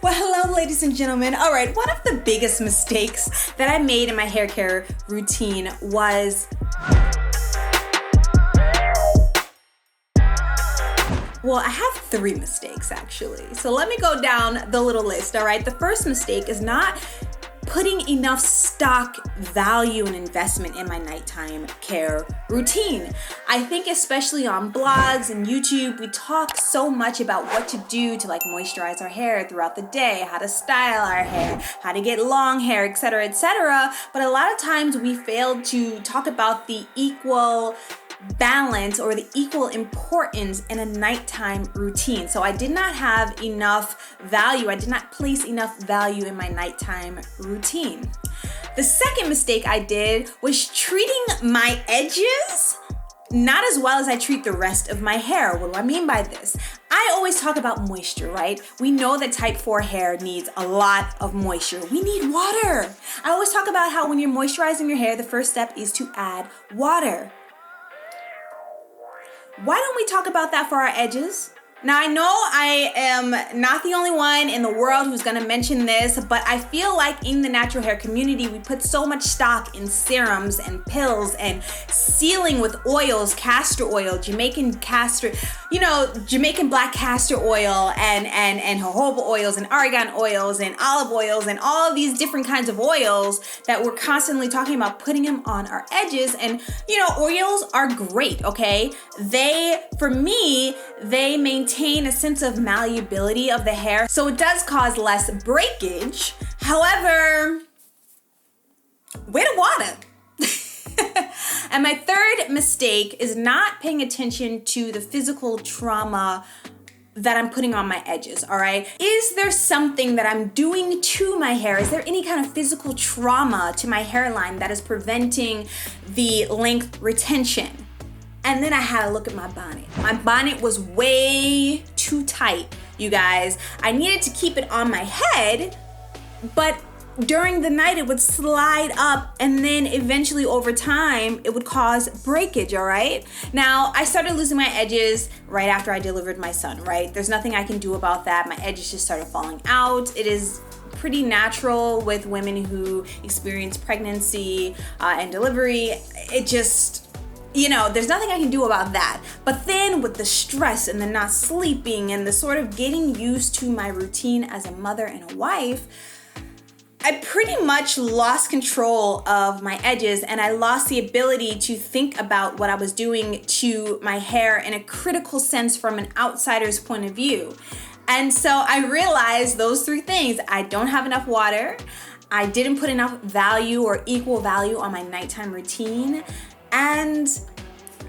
Well, hello, ladies and gentlemen. All right, one of the biggest mistakes that I made in my hair care routine was I have 3 mistakes actually. So let me go down the little list, all right? The first mistake is not putting enough stock, value, and investment in my nighttime care routine. I think especially on blogs and YouTube, we talk so much about what to do to moisturize our hair throughout the day, how to style our hair, how to get long hair, etc., etc. But a lot of times we fail to talk about the equal balance or the equal importance in a nighttime routine. So I did not have enough value. I did not place enough value in my nighttime routine. The second mistake I did was treating my edges not as well as I treat the rest of my hair. What do I mean by this? I always talk about moisture, right? We know that type 4 hair needs a lot of moisture. We need water. I always talk about how when you're moisturizing your hair, the first step is to add water. Why don't we talk about that for our edges? Now, I know I am not the only one in the world who's gonna mention this, but I feel like in the natural hair community, we put so much stock in serums and pills and sealing with oils, castor oil, Jamaican black castor oil and jojoba oils and argan oils and olive oils and all of these different kinds of oils that we're constantly talking about putting them on our edges. And, oils are great, okay? For me, they maintain a sense of malleability of the hair, so it does cause less breakage. However, where the water? And my third mistake is not paying attention to the physical trauma that I'm putting on my edges, all right? Is there something that I'm doing to my hair? Is there any kind of physical trauma to my hairline that is preventing the length retention? And then I had to look at my bonnet. My bonnet was way too tight, you guys. I needed to keep it on my head, but during the night it would slide up, and then eventually over time it would cause breakage, all right? Now, I started losing my edges right after I delivered my son, right? There's nothing I can do about that. My edges just started falling out. It is pretty natural with women who experience pregnancy and delivery. It just, there's nothing I can do about that. But then with the stress and the not sleeping and the sort of getting used to my routine as a mother and a wife, I pretty much lost control of my edges, and I lost the ability to think about what I was doing to my hair in a critical sense from an outsider's point of view. And so I realized those 3 things. I don't have enough water, I didn't put enough value or equal value on my nighttime routine, and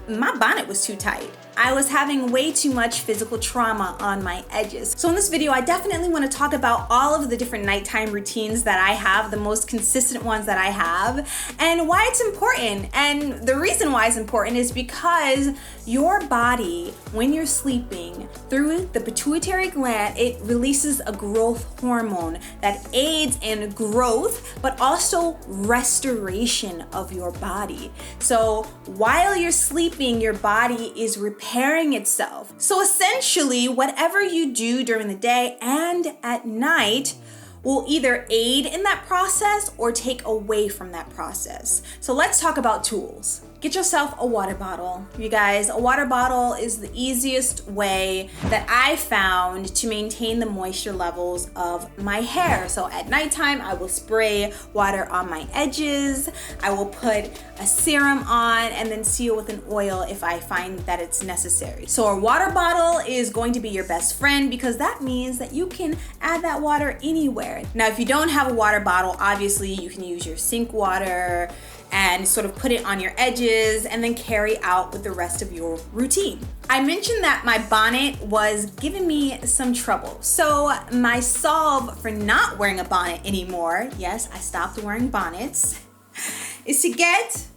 my bonnet was too tight. I was having way too much physical trauma on my edges. So in this video, I definitely want to talk about all of the different nighttime routines that I have, the most consistent ones that I have, and why it's important. And the reason why it's important is because your body, when you're sleeping, through the pituitary gland, it releases a growth hormone that aids in growth, but also restoration of your body. So while you're sleeping, your body is repairing itself. So essentially, whatever you do during the day and at night will either aid in that process or take away from that process. So let's talk about tools. Get yourself a water bottle. You guys, a water bottle is the easiest way that I found to maintain the moisture levels of my hair. So at nighttime, I will spray water on my edges. I will put a serum on and then seal with an oil if I find that it's necessary. So a water bottle is going to be your best friend because that means that you can add that water anywhere. Now, if you don't have a water bottle, obviously you can use your sink water and sort of put it on your edges and then carry out with the rest of your routine. I mentioned that my bonnet was giving me some trouble. So my solve for not wearing a bonnet anymore, yes, I stopped wearing bonnets, is to get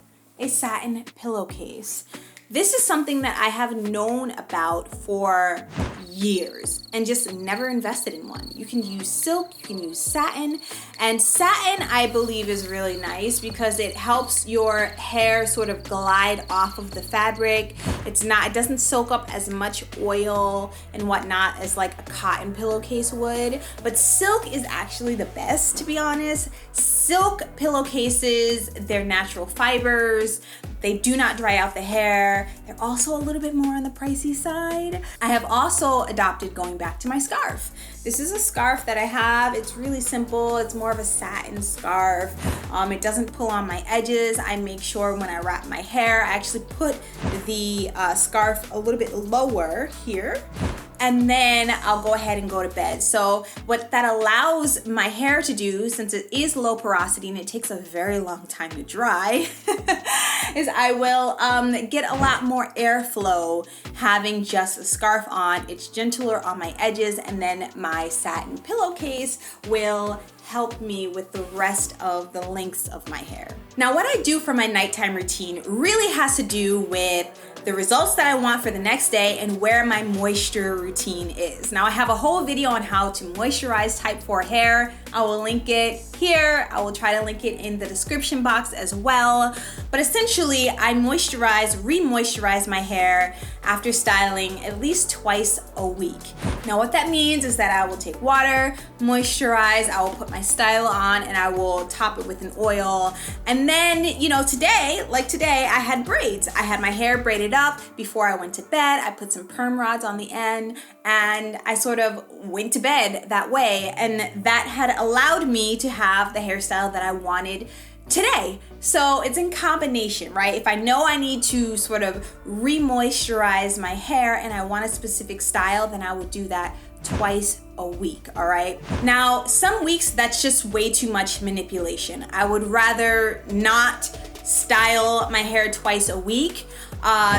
a satin pillowcase. This is something that I have known about for years. and just never invested in one. You can use silk, you can use satin, and satin I believe is really nice because it helps your hair sort of glide off of the fabric. It doesn't soak up as much oil and whatnot as like a cotton pillowcase would, but silk is actually the best, to be honest. Silk pillowcases, they're natural fibers. They do not dry out the hair. They're also a little bit more on the pricey side. I have also adopted going back to my scarf. This is a scarf that I have. It's really simple. It's more of a satin scarf. It doesn't pull on my edges. I make sure when I wrap my hair, I actually put the scarf a little bit lower here. And then I'll go ahead and go to bed. So what that allows my hair to do, since it is low porosity and it takes a very long time to dry, is I will get a lot more airflow having just a scarf on. It's gentler on my edges, and then my satin pillowcase will help me with the rest of the lengths of my hair. Now, what I do for my nighttime routine really has to do with the results that I want for the next day and where my moisture routine is. Now, I have a whole video on how to moisturize type 4 hair. I will link it here. I will try to link it in the description box as well. But essentially, I re-moisturize my hair after styling at least twice a week. Now, what that means is that I will take water, moisturize, I will put my style on, and I will top it with an oil. And then, today, I had braids. I had my hair braided up before I went to bed. I put some perm rods on the end, and I sort of went to bed that way. And that had allowed me to have the hairstyle that I wanted today. So it's in combination, right? If I know I need to sort of re-moisturize my hair and I want a specific style, then I would do that twice a week, all right? Now, some weeks that's just way too much manipulation. I would rather not style my hair twice a week.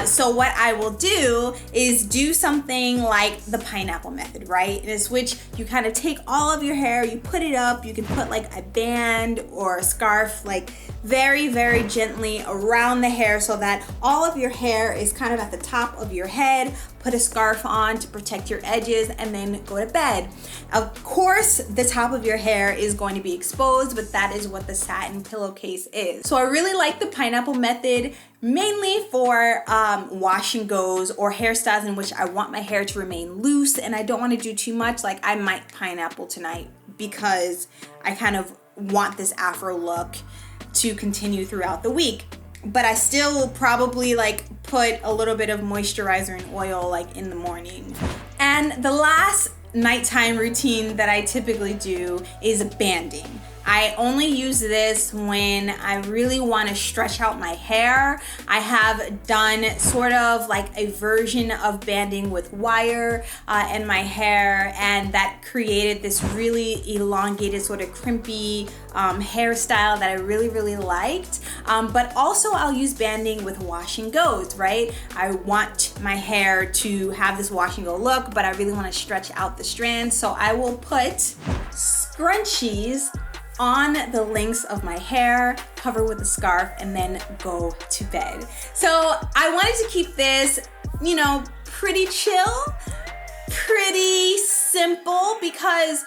So what I will do is do something like the pineapple method, right? In which you kind of take all of your hair, you put it up, you can put like a band or a scarf like very, very gently around the hair so that all of your hair is kind of at the top of your head. Put a scarf on to protect your edges and then go to bed. Of course, the top of your hair is going to be exposed, but that is what the satin pillowcase is. So I really like the pineapple method, mainly for wash and goes or hairstyles in which I want my hair to remain loose and I don't want to do too much. Like I might pineapple tonight because I kind of want this afro look to continue throughout the week. But I still will probably put a little bit of moisturizer and oil in the morning. And the last nighttime routine that I typically do is banding. I only use this when I really want to stretch out my hair. I have done sort of like a version of banding with wire in my hair, and that created this really elongated sort of crimpy hairstyle that I really, really liked. But also I'll use banding with wash and goes, right? I want my hair to have this wash and go look, but I really want to stretch out the strands. So I will put scrunchies on the lengths of my hair, cover with a scarf, and then go to bed. So I wanted to keep this, pretty chill, pretty simple, because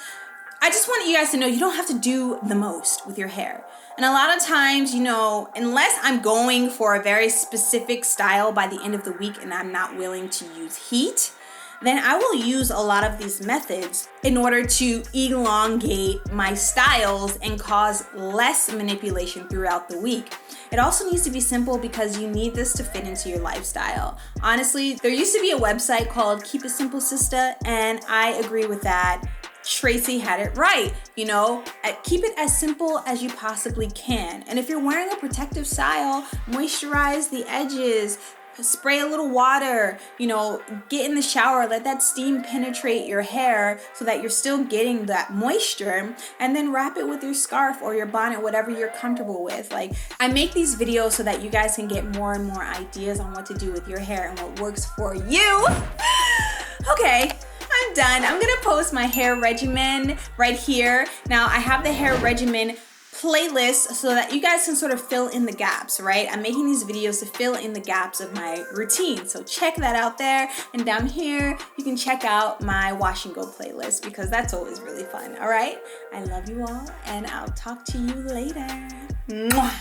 I just want you guys to know you don't have to do the most with your hair. And a lot of times, unless I'm going for a very specific style by the end of the week and I'm not willing to use heat, then I will use a lot of these methods in order to elongate my styles and cause less manipulation throughout the week. It also needs to be simple because you need this to fit into your lifestyle. Honestly, there used to be a website called Keep It Simple Sister, and I agree with that. Tracy had it right, keep it as simple as you possibly can. And if you're wearing a protective style, moisturize the edges, spray a little water, get in the shower, let that steam penetrate your hair so that you're still getting that moisture, and then wrap it with your scarf or your bonnet, whatever you're comfortable with. I make these videos so that you guys can get more and more ideas on what to do with your hair and what works for you. Okay, I'm done. I'm gonna post my hair regimen right here. Now I have the hair regimen playlist so that you guys can sort of fill in the gaps, right? I'm making these videos to fill in the gaps of my routine. So check that out there. And down here, you can check out my wash and go playlist because that's always really fun. All right. I love you all and I'll talk to you later. Mwah.